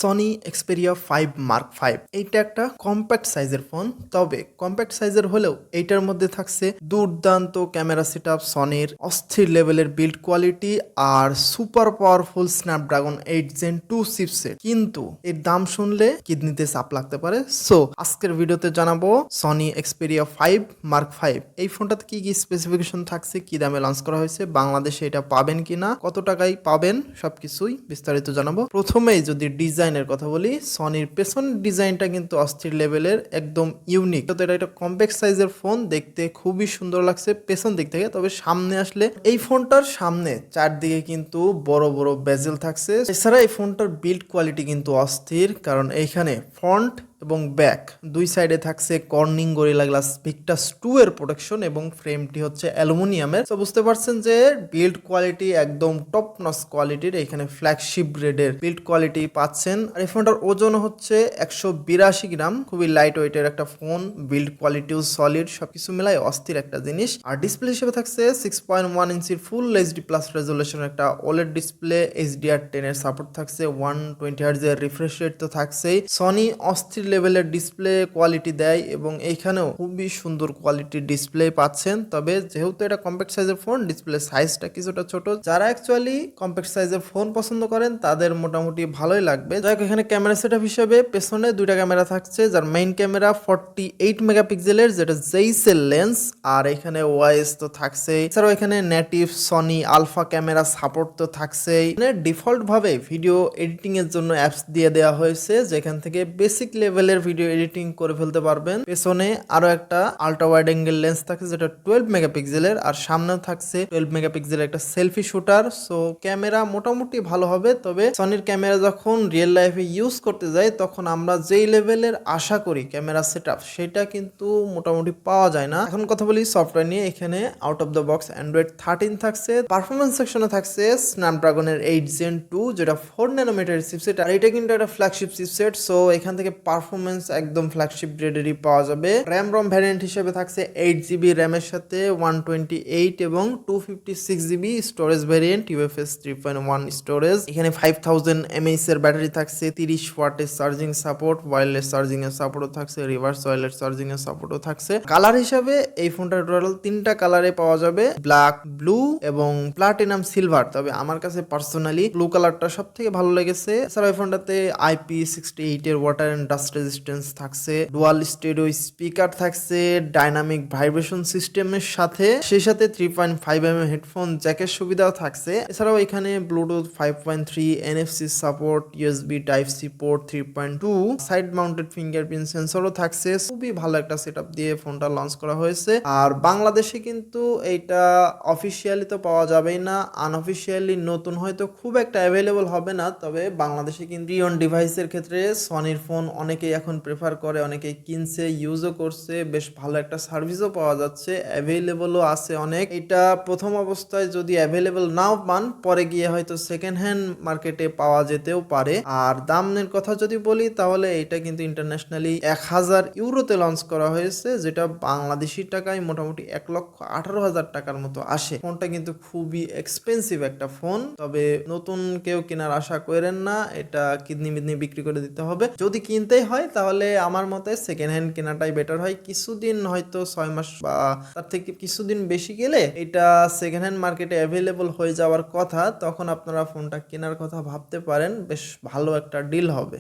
Sony Xperia 5 mark 5 এইটা একটা compact সাইজের ফোন। তবে কম্প্যাক্ট সাইজের হলেও এইটার মধ্যে থাকছে দুর্দান্ত ক্যামেরা সেটআপ, সনির অস্থির লেভেলের বিল্ড কোয়ালিটি আর super powerful Snapdragon 8 gen 2 chipset. কিন্তু এর দাম শুনলে কিডনিতে চাপ লাগতে পারে। সো আজকের ভিডিওতে জানাবো সনি এক্সপেরিয়া 5 মার্ক 5 এই ফোনটাতে কি কি স্পেসিফিকেশন থাকছে, কি দামে লঞ্চ করা হয়েছে, বাংলাদেশে এটা পাবেন কিনা, কত টাকায় পাবেন, সবকিছুই বিস্তারিত জানাবো। প্রথমেই যদি ডিজাইনের কথা বলি, সনির পেছনের ডিজাইনটা কিন্তু অস্থির লেভেলের, একদম ইউনিক। তো এটা একটা কম্প্যাক্ট সাইজের ফোন, দেখতে খুবই সুন্দর লাগছে পেছন দিক থেকে। তবে সামনে আসলে এই ফোনটার সামনে চারদিকে কিন্তু বড় বড় বেজেল থাকছে। এছাড়া এই ফোনটার বিল্ড কোয়ালিটি কিন্তু অস্থির, কারণ এইখানে ফ্রন্ট এবং ব্যাক দুই সাইডে থাকছে কর্নিং গরিলা গ্লাস ভিক্টাস 2 এর প্রোটেকশন এবং ফ্রেমটি হচ্ছে অ্যালুমিনিয়ামের। তো বুঝতে পারছেন যে বিল্ড কোয়ালিটি একদম টপ নচ কোয়ালিটির। এখানে ফ্ল্যাগশিপ গ্রেডের বিল্ড কোয়ালিটি পাচ্ছেন। আর এই ফোনটার ওজন হচ্ছে 182 গ্রাম, খুবই লাইট ওয়েটের একটা ফোন। বিল্ড কোয়ালিটিও সলিড, সবকিছু মিলাই অস্থির একটা জিনিস। আর ডিসপ্লে হিসেবে থাকছে 6.1 ইঞ্চির ফুল এইচডি প্লাস রেজলিউশনের একটা ওলেড ডিসপ্লে। HDR10 এর সাপোর্ট থাকছে, 120 হার্জ এর রিফ্রেশ রেট তো থাকছেই। সনি অস্থির লেভেলের ডিসপ্লে কোয়ালিটি দেয় এবং এইখানেও খুবই সুন্দর কোয়ালিটির ডিসপ্লে পাচ্ছেন। তবে যেহেতু এটা কম্প্যাক্ট সাইজের ফোন, ডিসপ্লে সাইজটা কিছুটা ছোট। যারা অ্যাকচুয়ালি কম্প্যাক্ট সাইজের ফোন পছন্দ করেন তাদের মোটামুটি ভালোই লাগবে। যাই হোক, এখানে ক্যামেরা সেটআপ হিসেবে পেছনে দুইটা ক্যামেরা থাকছে, যার মেইন ক্যামেরা 48 মেগাপিক্সেলের, যেটা জেইসের লেন্স। আর এখানে ওয়াইএস তো থাকছেই। এছাড়াও এখানে native Sony Alpha camera support তো থাকছেই। ডিফল্ট ভাবে ভিডিও এডিটিং এর জন্য অ্যাপস দিয়ে দেওয়া হয়েছে, যেখান থেকে বেসিক লেভেলের ভিডিও এডিটিং করে ফেলতে পারবেন। পেছনে আরো একটা আল্ট্রা ওয়াইড অ্যাঙ্গেল লেন্স থাকছে, যেটা 12 মেগাপিক্সেলের। আর সামনেও থাকছে 12 মেগাপিক্সেলের একটা সেলফি শুটার। সো ক্যামেরা মোটামুটি ভালো হবে। তবে সনির ক্যামেরা যখন রিয়েল লাইফে ইউজ করতে যাই, তখন আমরা যেই লেভেলের আশা করি ক্যামেরা সেটআপ, সেটা কিন্তু মোটামুটি পাওয়া যায় না। এখন কথা বলি সফটওয়্যার নিয়ে। এখানে out of the box Android 13 থাকছে। পারফরমেন্স সেকশনে থাকছে স্ন্যাপড্রাগনের 8 জেন 2, যেটা 4 ন্যানোমিটার চিপসেট। আর এটা কিন্তু একটা ফ্ল্যাগশিপ চিপসেট। সো এখান থেকে পারফরমেন্স একদম ফ্ল্যাগশিপ গ্রেডেরই পাওয়া যাবে। র্যাম রম ভ্যারিয়েন্ট হিসেবে থাকছে 8GB র্যামের সাথে 128 এবং 256GB storage variant, UFS 3.1 storage. এখানে 5000 mAh এর ব্যাটারি থাকছে, 30 ওয়াটের চার্জিং সাপোর্ট, ওয়্যারলেস চার্জিং এর সাপোর্টও থাকছে, রিভার্স ওয়্যারলেস চার্জিং এর সাপোর্টও থাকছে। কালার হিসাবে এই ফোনটা টোটাল 3টা কালারে পাওয়া যাবে, ব্ল্যাক, ব্লু এবং প্লাটিনাম সিলভার। তবে আমার কাছে পার্সোনালি ব্লু কালারটা সব থেকে ভালো লেগেছে। এছাড়া এই ফোনটাতে IP68 এর ওয়াটার এন্ড ডাস্ট রেজিস্ট্যান্স থাকছে, ডুয়াল স্টেরিও স্পিকার থাকছে, ডাইনামিক ভাইব্রেশন সিস্টেমের সাথে, সেই সাথে 3.5mm হেডফোন জ্যাকের সুবিধাও থাকছে। এছাড়াও এখানে Bluetooth 5.3, NFC support, USB type C port 3.2, side mounted fingerprint সেন্সরও থাকছে। খুবই ভালো একটা সেটআপ দিয়ে ফোনটা লঞ্চ করা হয়েছে। আর বাংলাদেশে কিন্তু এইটা অফিসিয়ালি তো পাওয়া যাবেই না, আনঅফিসিয়ালি নতুন হয়তো খুব একটা অ্যাভেলেবল হবে না। তবে বাংলাদেশে কিন্তু অন ডিভাইসের ক্ষেত্রে সনির ফোন অনেকেই এখন প্রেফার করে, অনেকেই কিনছে, ইউজও করছে, বেশ ভালো একটা সার্ভিসও পাওয়া যাচ্ছে, অ্যাভেলেবলও আছে অনেক। এটা প্রথম অবস্থায় যদি অ্যাভেলেবল নাও পান, পরে গিয়ে হয়তো সেকেন্ড হ্যান্ড মার্কেটে পাওয়া যেতেও পারে। আর দামের কথা যদি বলি, তাহলে এটা কিন্তু ইন্টারন্যাশনালি 1000 ইউরোতে লঞ্চ করা হয়েছে, যেটা বাংলাদেশি টাকায় মোটামুটি 1,18,000 টাকার মতো আসে। ফোনটা কিন্তু খুবই এক্সপেন্সিভ একটা ফোন। তবে নতুন কেউ কেনার আশা করেন না, এটা কিডনি মিডনি বিক্রি করে দিতে হবে। যদি কিনতেই হয় তাহলে আমার মতে সেকেন্ড হ্যান্ড কেনাটাই বেটার হয়। কিছুদিন হয়তো 6 মাস বা তার থেকে কিছুদিন বেশি গেলে এটা সেকেন্ড হ্যান্ড মার্কেটে অ্যাভেলেবল হয়ে যাওয়ার কথা, তখন আপনারা ফোনটা কেনার কথা ভাবতে পারেন, বেশ ভালো একটা ডিল হবে।